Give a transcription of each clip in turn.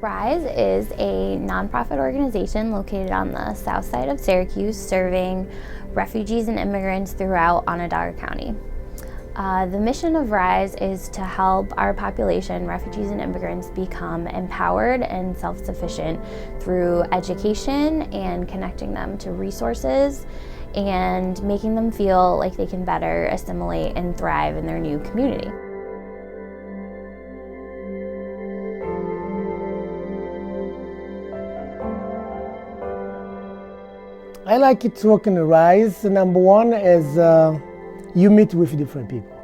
RISE is a nonprofit organization located on the south side of Syracuse, serving refugees and immigrants throughout Onondaga County. The mission of RISE is to help our population, refugees and immigrants, become empowered and self-sufficient through education and connecting them to resources and making them feel like they can better assimilate and thrive in their new community. I like it to work in RISE. Number one is you meet with different people.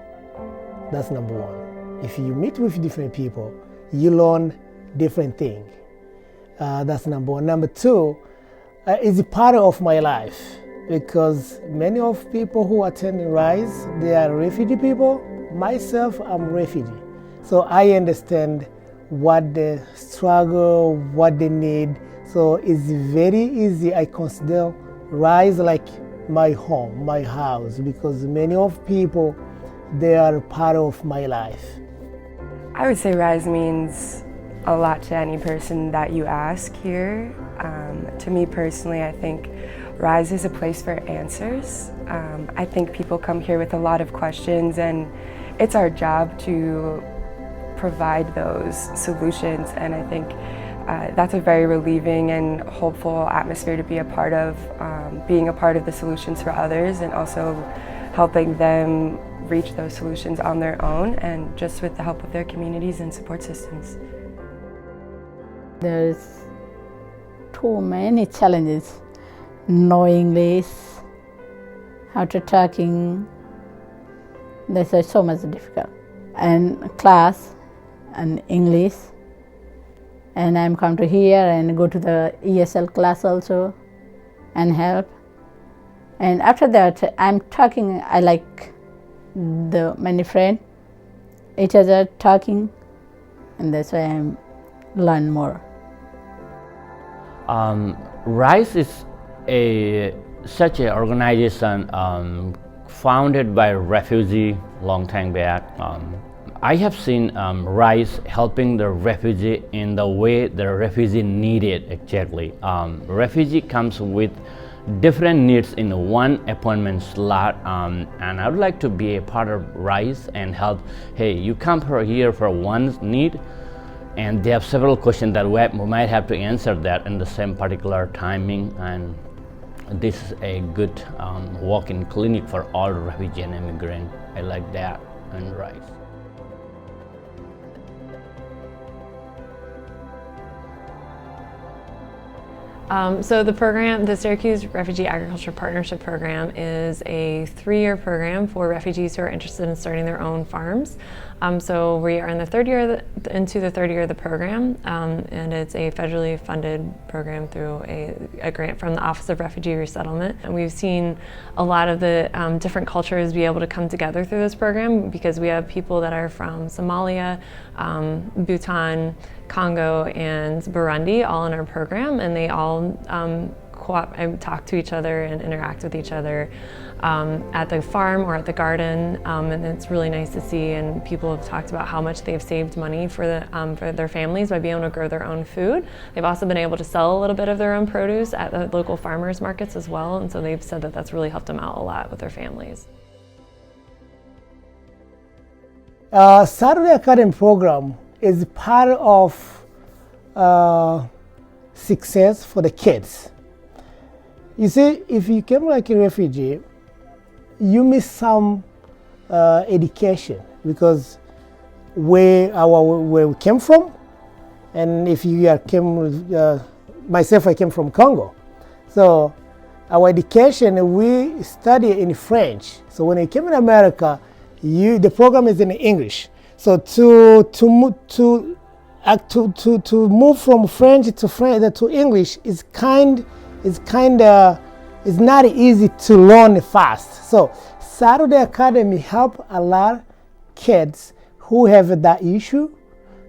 That's number one. If you meet with different people, you learn different things. That's number one. Number two, it's a part of my life because many of people who attend RISE, they are refugee people. Myself, I'm refugee. So I understand what they struggle, what they need. So it's very easy. I consider RISE like my home, my house, because many of people, they are part of my life. I would say RISE means a lot to any person that you ask here. To me personally, I think RISE is a place for answers. I think people come here with a lot of questions, and it's our job to provide those solutions, and I think that's a very relieving and hopeful atmosphere to be a part of, being a part of the solutions for others and also helping them reach those solutions on their own and just with the help of their communities and support systems. There's too many challenges. No English, how to talking, this is so much difficult. And class and English. And I'm come to here and go to the ESL class also and help. And after that, I'm talking, I like the many friends, each other talking, and that's why I'm learn more. RISE is such an organization founded by refugee long time back. I have seen RISE helping the refugee in the way the refugee needed exactly. Refugee comes with different needs in one appointment slot, and I would like to be a part of RISE and help. Hey, you come here for one need, and they have several questions that we might have to answer that in the same particular timing, and this is a good walk-in clinic for all refugee and immigrant. I like that and RISE. So the program, the Syracuse Refugee Agriculture Partnership Program, is a 3-year program for refugees who are interested in starting their own farms. So we are in the third year of the program, and it's a federally funded program through a grant from the Office of Refugee Resettlement. And we've seen a lot of the different cultures be able to come together through this program because we have people that are from Somalia, Bhutan, Congo, and Burundi all in our program, and they all talk to each other and interact with each other at the farm or at the garden, and it's really nice to see. And people have talked about how much they've saved money for their families by being able to grow their own food. They've also been able to sell a little bit of their own produce at the local farmers markets as well, and so they've said that that's really helped them out a lot with their families. Saturday Academy program is part of success for the kids. You see, if you came like a refugee, you miss some education because where we came from, and if you myself, I came from Congo. So our education, we study in French. So when I came in America, the program is in English. So to move from French to English is not easy to learn fast. So Saturday Academy help a lot of kids who have that issue,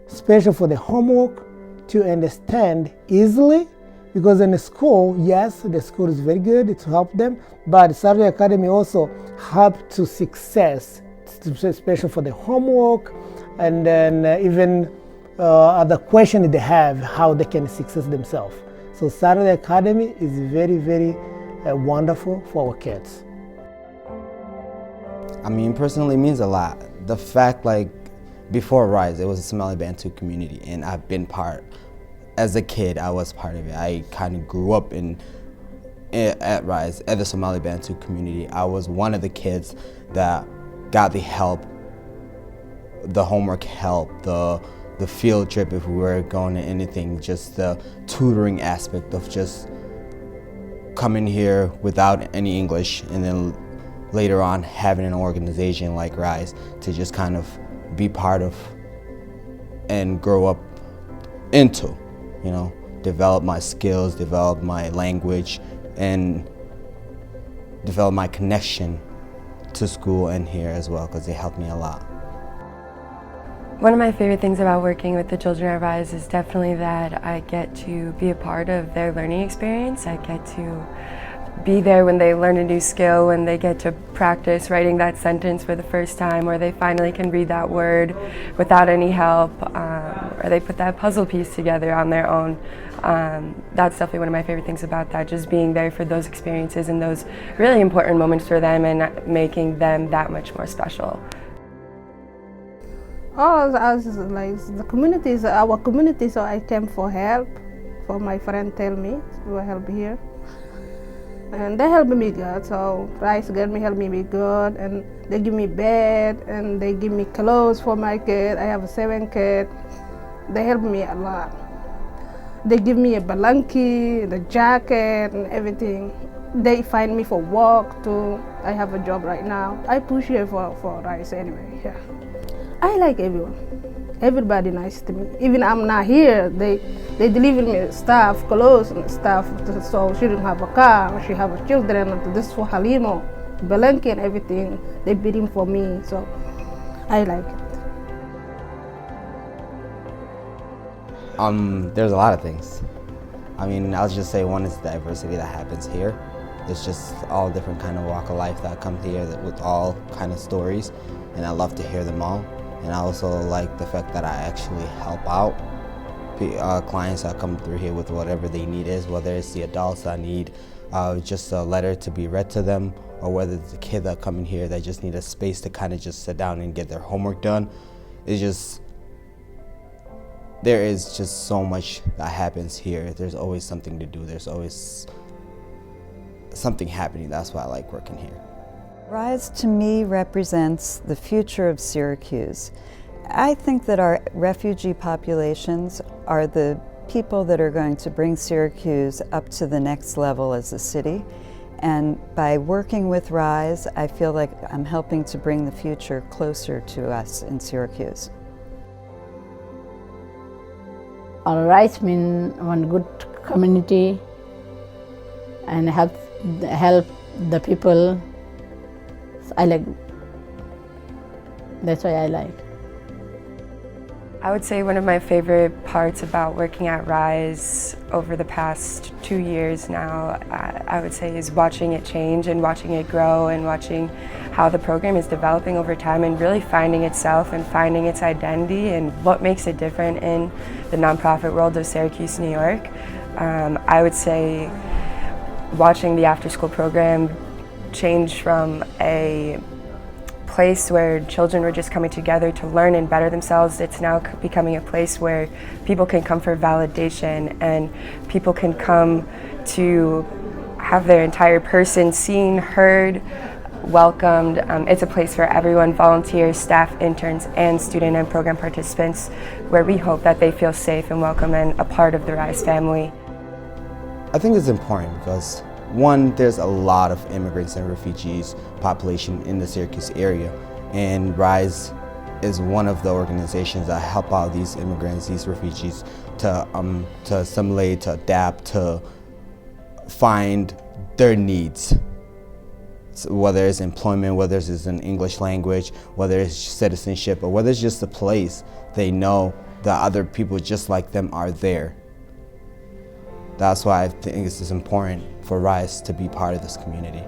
especially for the homework, to understand easily. Because in the school, yes, the school is very good to help them, but Saturday Academy also help to success, especially for the homework, and then even the question they have, how they can success themselves. So Saturday Academy is very, very wonderful for our kids. I mean, personally, it means a lot. The fact, like, before Rise, it was a Somali Bantu community, and I've been part. As a kid, I was part of it. I kind of grew up at Rise, at the Somali Bantu community. I was one of the kids that got the help, the homework help, the field trip if we were going to anything, just the tutoring aspect of just coming here without any English, and then later on having an organization like Rise to just kind of be part of and grow up into, you know, develop my skills, develop my language, and develop my connection to school and here as well, because they helped me a lot. One of my favorite things about working with the children at Rise is definitely that I get to be a part of their learning experience. I get to be there when they learn a new skill, when they get to practice writing that sentence for the first time, or they finally can read that word without any help, or they put that puzzle piece together on their own. That's definitely one of my favorite things about that, just being there for those experiences and those really important moments for them and making them that much more special. All of us, like the communities, our community, so I came for help. For my friend tell me to help here. And they help me good, so Rise help me be good, and they give me bed, and they give me clothes for my kid. I have 7 kids. They help me a lot. They give me a blanket, the jacket, and everything. They find me for work too. I have a job right now. I push here for Rise anyway. Yeah. I like everyone. Everybody nice to me. Even I'm not here, they deliver me stuff, clothes and stuff. So she didn't have a car, she have children. This for Halimo, blanket and everything. They bidding for me, so I like it. There's a lot of things. I mean, I'll just say one is the diversity that happens here. There's just all different kind of walk of life that come here with all kind of stories, and I love to hear them all. And I also like the fact that I actually help out clients that come through here with whatever they need is, whether it's the adults that need just a letter to be read to them, or whether it's the kid that come in here that just need a space to kind of just sit down and get their homework done. It's just, there is just so much that happens here. There's always something to do. There's always something happening. That's why I like working here. Rise to me represents the future of Syracuse. I think that our refugee populations are the people that are going to bring Syracuse up to the next level as a city. And by working with Rise, I feel like I'm helping to bring the future closer to us in Syracuse. Rise means one good community and help the people. I like, that's why I like. I would say one of my favorite parts about working at Rise over the past 2 years now, I would say, is watching it change and watching it grow and watching how the program is developing over time and really finding itself and finding its identity and what makes it different in the nonprofit world of Syracuse, New York. I would say watching the after-school program change from a place where children were just coming together to learn and better themselves. It's now becoming a place where people can come for validation and people can come to have their entire person seen, heard, welcomed. It's a place for everyone, volunteers, staff, interns, and student and program participants, where we hope that they feel safe and welcome and a part of the Rise family. I think it's important because, one, there's a lot of immigrants and refugees population in the Syracuse area, and Rise is one of the organizations that help out these immigrants, these refugees, to assimilate, to adapt, to find their needs. So whether it's employment, whether it's an English language, whether it's citizenship, or whether it's just a place they know that other people just like them are there. That's why I think it's important for Rise to be part of this community.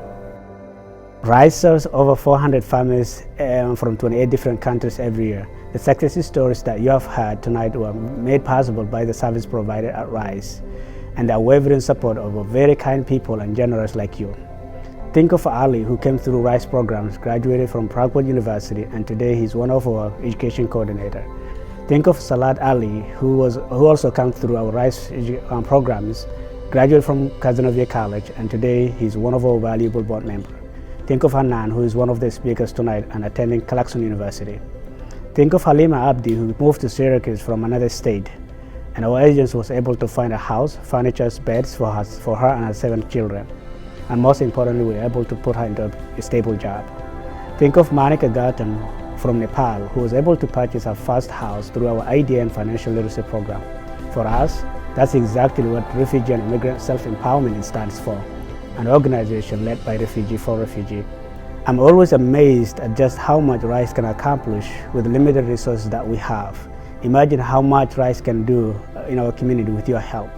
Rise serves over 400 families from 28 different countries every year. The success stories that you have heard tonight were made possible by the service provided at RISE and the unwavering support of very kind people and generous like you. Think of Ali, who came through RISE programs, graduated from Prague University, and today he's one of our education coordinator. Think of Salat Ali, who also came through our RISE programs, graduated from Cazenovia College, and today he's one of our valuable board members. Think of Hanan, who is one of the speakers tonight and attending Clarkson University. Think of Halima Abdi, who moved to Syracuse from another state, and our agents was able to find a house, furniture, beds for her and her 7 children. And most importantly, we were able to put her into a stable job. Think of Manika Gautam from Nepal, who was able to purchase her first house through our IDEA and financial literacy program. For us, that's exactly what Refugee and Immigrant Self-Empowerment stands for, an organization led by Refugee for Refugee. I'm always amazed at just how much RISE can accomplish with the limited resources that we have. Imagine how much RISE can do in our community with your help.